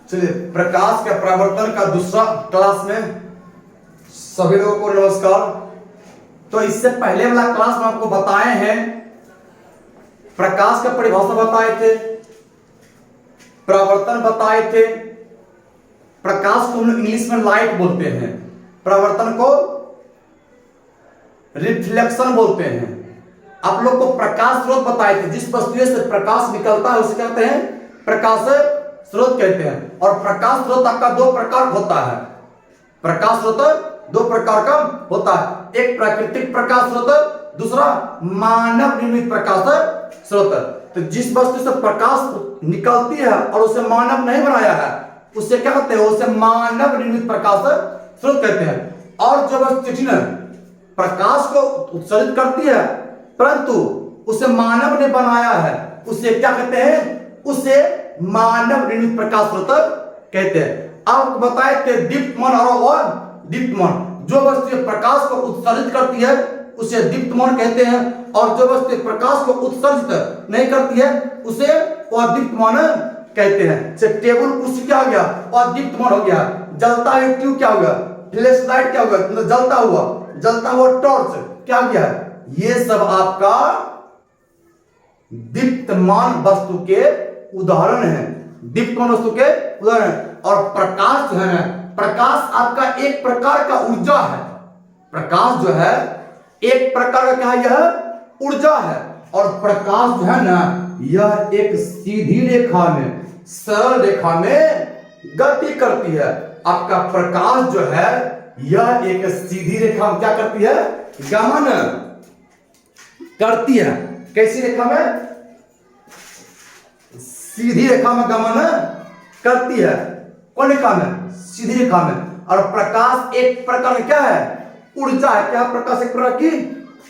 चलिए, प्रकाश के परावर्तन का दूसरा क्लास में सभी लोगों को नमस्कार। तो इससे पहले वाला क्लास में आपको बताए हैं, प्रकाश का परिभाषा बताए थे, परावर्तन बताए थे। प्रकाश को हम इंग्लिश में लाइट बोलते हैं, परावर्तन को रिफ्लेक्शन बोलते हैं। आप लोग को प्रकाश स्रोत बताए थे, जिस वस्तु से प्रकाश निकलता है उसे कहते हैं प्रकाश स्रोत कहते हैं। और प्रकाश स्रोत आपका दो प्रकार होता है। प्रकाश स्रोत दो प्रकार का होता है, एक प्राकृतिक प्रकाश स्रोत, दूसरा मानव निर्मित प्रकाश स्रोत। तो जिस वस्तु से प्रकाश निकलती है और उसे मानव नहीं बनाया है उसे क्या कहते हैं, उसे मानव निर्मित प्रकाश स्रोत कहते हैं। और जो वस्तु प्रकाश को उत्सर्जित करती है परंतु उसे मानव ने बनाया है उसे क्या कहते हैं, उसे मानव निर्मित प्रकाश स्रोत कहते हैं। अब बताए थे दीप्तमान और अदीप्तमान। जो वस्तु प्रकाश को उत्सर्जित करती है उसे दीप्तमान कहते हैं, और जो वस्तु प्रकाश को उत्सर्जित नहीं करती है उसे अदीप्तमान कहते हैं। टेबल कुर्सी क्या हो गया, अदीप्तमान हो गया। जलता हुआ ट्यूब क्या हो गया, फ्लैश लाइट क्या होगा, जलता हुआ टॉर्च क्या हो गया। ये सब आपका दीप्तमान वस्तु के उदाहरण है, दीप्तमान वस्तु के उदाहरण। और प्रकाश जो है ना, प्रकाश आपका एक प्रकार का ऊर्जा है। प्रकाश जो है एक प्रकार का क्या है, यह ऊर्जा है। और प्रकाश जो है ना, यह एक सीधी रेखा में, सरल रेखा में गति करती है। आपका प्रकाश जो है यह एक सीधी रेखा में क्या करती है, गमन करती है। कैसी रेखा में, सीधी रेखा में गमन करती है। कौन रेखा में, सीधी रेखा में। और प्रकाश एक प्रकार क्या है, ऊर्जा है। क्या प्रकाश एक प्रकार की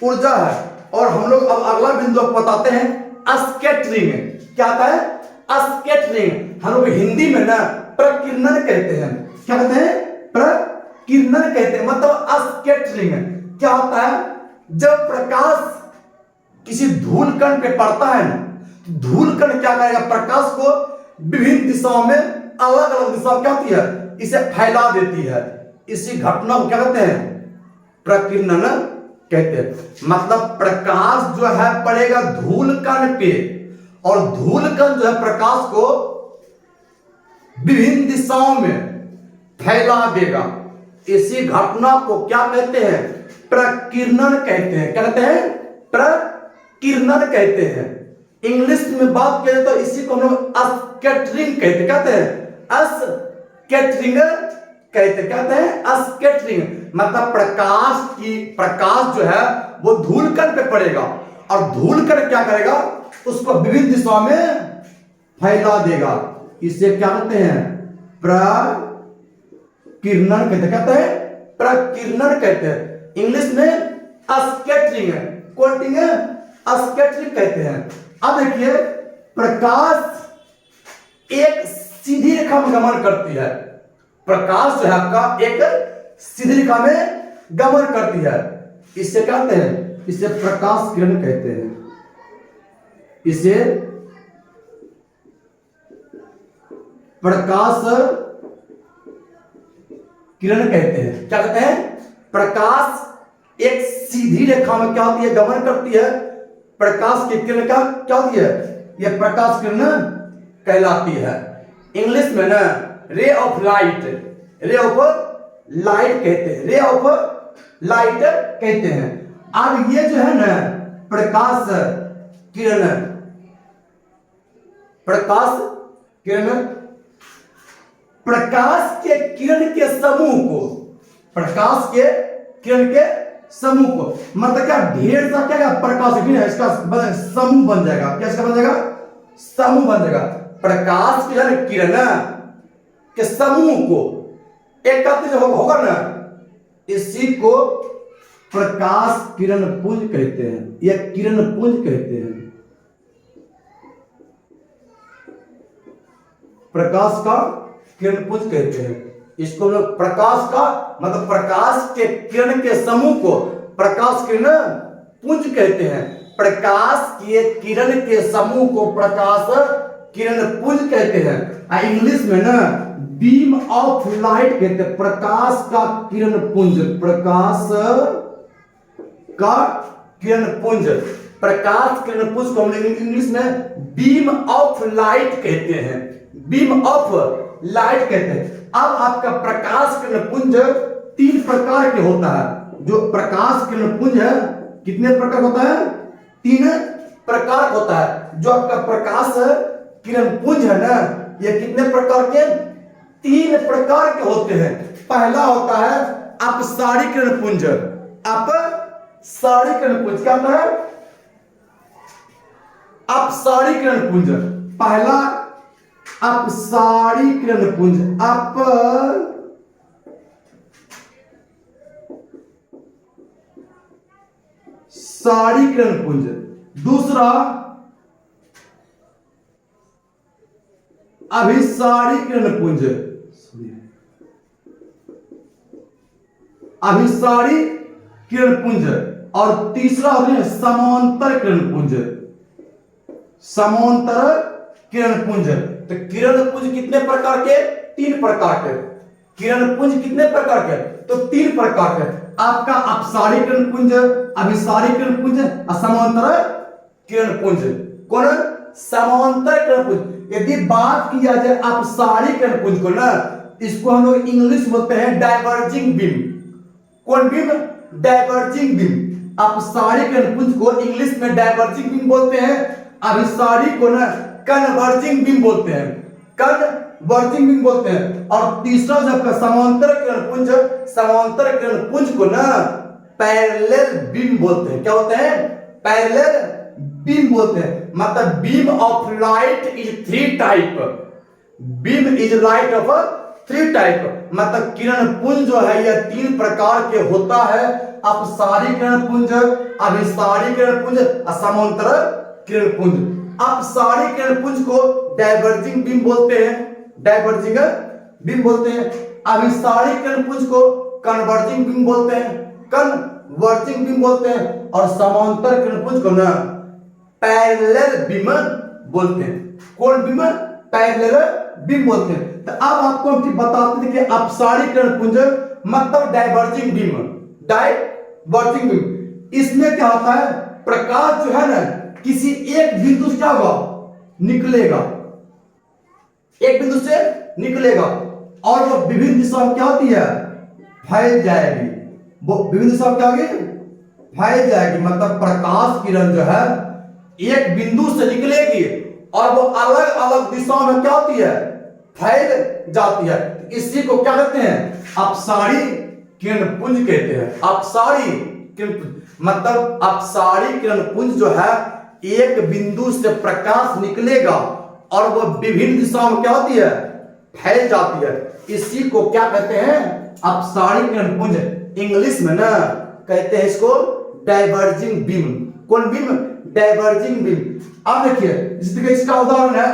ऊर्जा है। और हम लोग अब अगला बिंदु बताते हैं, स्कैटरिंग। क्या आता है, स्कैटरिंग। हम लोग हिंदी में ना प्रकीर्णन कहते हैं। क्या कहते हैं, प्रकीर्णन कहते हैं, मतलब स्कैटरिंग। क्या होता है, जब प्रकाश किसी धूल कण पे पड़ता है ना, धूल कण क्या करेगा, प्रकाश को विभिन्न दिशाओं में, अलग अलग दिशा क्या होती है, इसे फैला देती है। इसी घटना को क्या कहते हैं, प्रकीर्णन कहते हैं। मतलब प्रकाश जो है पड़ेगा धूल कण पे, और धूल कण जो है प्रकाश को विभिन्न दिशाओं में फैला देगा। इसी घटना को क्या कहते हैं, प्रकीर्णन कहते हैं। क्या कहते हैं, प्रकीर्णन कहते हैं। इंग्लिश में बात करें तो इसी को हम लोग स्कैटरिंग कहते हैं, स्कैटरिंग कहते हैं स्कैटरिंग। मतलब प्रकाश जो है वो धूल कण पे पड़ेगा, और धूल कण क्या करेगा, उसको विभिन्न दिशाओं में फैला देगा। इसे क्या कहते हैं, प्रकीर्णन कहते हैं, प्रकीर्णन कहते हैं। इंग्लिश में स्कैटरिंग है, कोटिंग है, स्कैटरिंग कहते हैं। अब देखिए, प्रकाश एक सीधी रेखा में गमन करती है। प्रकाश जो है आपका एक सीधी रेखा में गमन करती है। इसे कहते हैं, इसे प्रकाश किरण कहते हैं। इसे प्रकाश किरण कहते हैं। क्या कहते हैं, प्रकाश एक सीधी रेखा में क्या होती है, गमन करती है। प्रकाश की किरण क्या होती है, यह प्रकाश किरण कहलाती है। इंग्लिश में ना ray of light, ray of light कहते हैं, रे ऑफ लाइट कहते हैं। अब ये जो है ना प्रकाश किरण, प्रकाश किरण, प्रकाश के किरण के समूह को, प्रकाश के किरण के समूह को, मतलब क्या ढेर सा क्या प्रकाश है, इसका समूह बन जाएगा। क्या इसका बन जाएगा, समूह बन जाएगा। प्रकाश किरण के समूह को एकत्रित होगा ना, इसी को प्रकाश किरण पुंज कहते हैं, या किरण पुंज कहते हैं। प्रकाश का किरण पुंज कहते हैं। इसको लोग प्रकाश का मतलब प्रकाश के किरण के समूह को प्रकाश किरण पुंज कहते हैं। प्रकाश के किरण के समूह को प्रकाश किरण पुंज कहते हैं। इंग्लिश में ना बीम ऑफ लाइट कहते हैं, प्रकाश का किरण पुंज, प्रकाश का किरण पुंज, प्रकाश किरण पुंज को हम इंग्लिश में बीम ऑफ लाइट कहते हैं, बीम ऑफ लाइट कहते हैं। अब आपका प्रकाश किरण पुंज 3 प्रकार के होता है। जो प्रकाश किरण पुंज है कितने प्रकार होता है? 3 प्रकार होता है। जो आपका प्रकाश किरण पुंज है ना, ये कितने प्रकार के? 3 प्रकार के होते हैं। पहला होता है अपसारी किरण पुंज, अपसारी किरण पुंज क्या होता है? अपसारी किरण पुंज, पहला अपसारी किरण पुंज, अपसारी किरण पुंज। दूसरा अभिसारी किरण पुंज, अभिसारी किरण पुंज। और तीसरा होते हैं समांतर किरण पुंज, समांतर किरण पुंज। तो किरण पुंज कितने प्रकार के? 3 प्रकार के। किरण पुंज कितने प्रकार के? तो 3 प्रकार के। आपका अपसारी किरण पुंज, अभिसारी किरण पुंज और समांतर किरण पुंज। कौन? समांतर किरण पुंज। यदि बात किया जाए अपसारी किरण पुंज को ना, इसको हम लोग इंग्लिश बोलते हैं डाइवर्जिंग बीम। कौन बीम? Diverging beam. अपसारी किरण पुंज को इंग्लिश में डाइवर्जिंग बीम बोलते हैं, अभिसारी को ना कन्वर्जिंग बीम बोलते हैं, कन्वर्जिंग बीम बोलते हैं। और तीसरा जो आपका समांतर किरण पुंज, समांतर किरण पुंज को ना पैरेलल बीम बोलते हैं। क्या होते हैं? पैरेलल बीम बोलते हैं। मतलब beam of light is 3 type, beam is light of 3 type. मतलब किरण पुंज जो है यह 3 प्रकार के होता है, अपसारी किरण पुंज, अभिसारी किरण पुंज और समांतर किरण पुंज। अपसारी किरण पुंज को डाइवर्जिंग बीम बोलते हैं, डाइवर्जिंग बीम बोलते हैं। अभिसारी किरण पुंज को कन्वर्जिंग बीम बोलते हैं, कन्वर्जिंग बीम बोलते हैं। और समांतर किरण पुंज को ना पैरेलल बीम बोलते हैं। कौन बीम? पैरेलल बीम बोलते हैं। तो अब आपको हम बताते हैं कि अपसारी किरण पुंज मतलब डाइवर्जिंग बीम, डाइवर्जिंग बीम। इसमें क्या होता है? प्रकाश जो है ना किसी एक बिंदु से क्या होगा? निकलेगा, एक बिंदु से निकलेगा और वो विभिन्न दिशाओं में क्या होती है? फैल जाएगी। वो विभिन्न दिशाओं में क्या होगी? फैल जाएगी। मतलब प्रकाश किरण जो है एक बिंदु से निकलेगी और वो अलग अलग दिशाओं में क्या होती है? फैल जाती है। इसी को क्या कहते हैं? अपसारी किरण पुंज कहते हैं। अपसारी किरण पुंज मतलब अपसारी किरण पुंज जो है एक बिंदु से प्रकाश निकलेगा और वो विभिन्न दिशाओं में क्या होती है? फैल जाती है। इसी को क्या कहते हैं? अपसारी किरण पुंज। इंग्लिश में ना कहते हैं इसको डाइवर्जिंग बीम। कौन बीम? Diverging beam. अब देखिए जिसके इसका उदाहरण है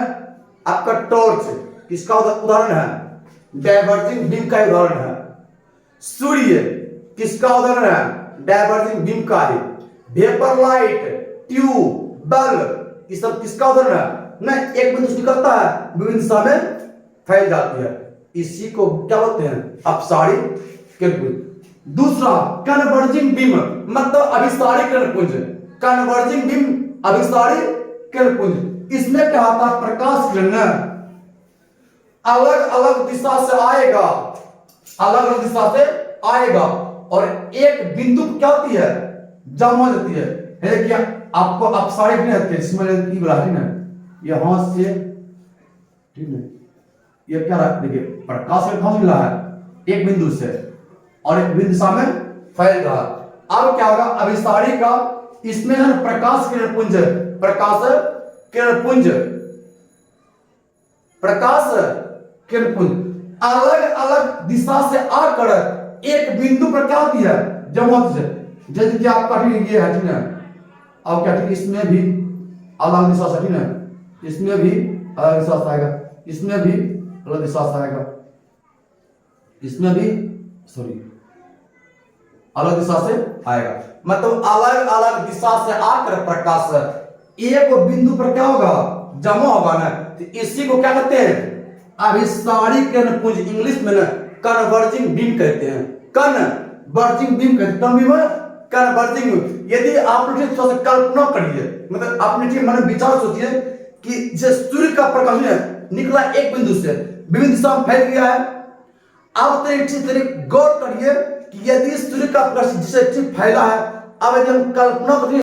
आपका टॉर्च, किसका उदाहरण है? डाइवर्जिंग बीम का उदाहरण है। सूर्य किसका उदाहरण है? डाइवर्जिंग बीम का है। वेपर लाइट, ट्यूब, बल्ब, ये सब किसका उदाहरण है? ना एक बिंदु से निकलता है विभिन्न दिशा में फैल जाती है। इसी को क्या बोलते हैं? अपसारी किरण पुंज। दूसरा कन्वर्जिंग बीम मतलब अभिसारी किरण पुंज। कन्वर्जिंग बीम, अभिसारी किरण पुंज। इसमें क्या होता है? प्रकाश किरण अलग अलग दिशा से आएगा, अलग अलग दिशा से आएगा और एक बिंदु क्या होती है? जमा जाती है। क्या आपको अपसारी नहीं आती है? इसमें की बना है ना, यहां से ठीक है, ये क्या रहा? देखिए प्रकाश कहां मिला है? एक बिंदु से और एक बिंदु दिशा में फैल रहा। अब क्या होगा? अभिसारी का इसमें है प्रकाश किरण पुंज, प्रकाश किरण पुंज, प्रकाश किरण पुंज अलग अलग दिशा से आकर एक बिंदु पर क्या होती है? जमा होती है। जैसे कि आपका भी ये है ठीक है, अब क्या ठीक इसमें भी अलग दिशा से ठीक है, इसमें भी अलग दिशा से आएगा, इसमें भी अलग दिशा से आएगा, इसमें भी सॉरी अलग दिशा से आएगा। मतलब अलग अलग दिशा से आकर प्रकाश एक बिंदु पर क्या होगा? जमा होगा ना, तो इसी को क्या कहते हैं, अभिसारी किरणपुंज, इंग्लिश में ना कन्वर्जिंग बीम कहते हैं, कन्वर्जिंग बीम कहते हैं, कौन बीम है, कन्वर्जिंग बीम। यदि आप लोग थोड़ा सा कल्पना करिए, मतलब आपने ठीक मन विचार सोचिए कि जैसे सूर्य का प्रकाश निकला एक बिंदु से विभिन्न दिशा में फैल गया है। अब तो गौर करिए कि यदि सूर्य का प्रकाश जिसे ठीक फैला है, अब यदि हम कल्पना करिए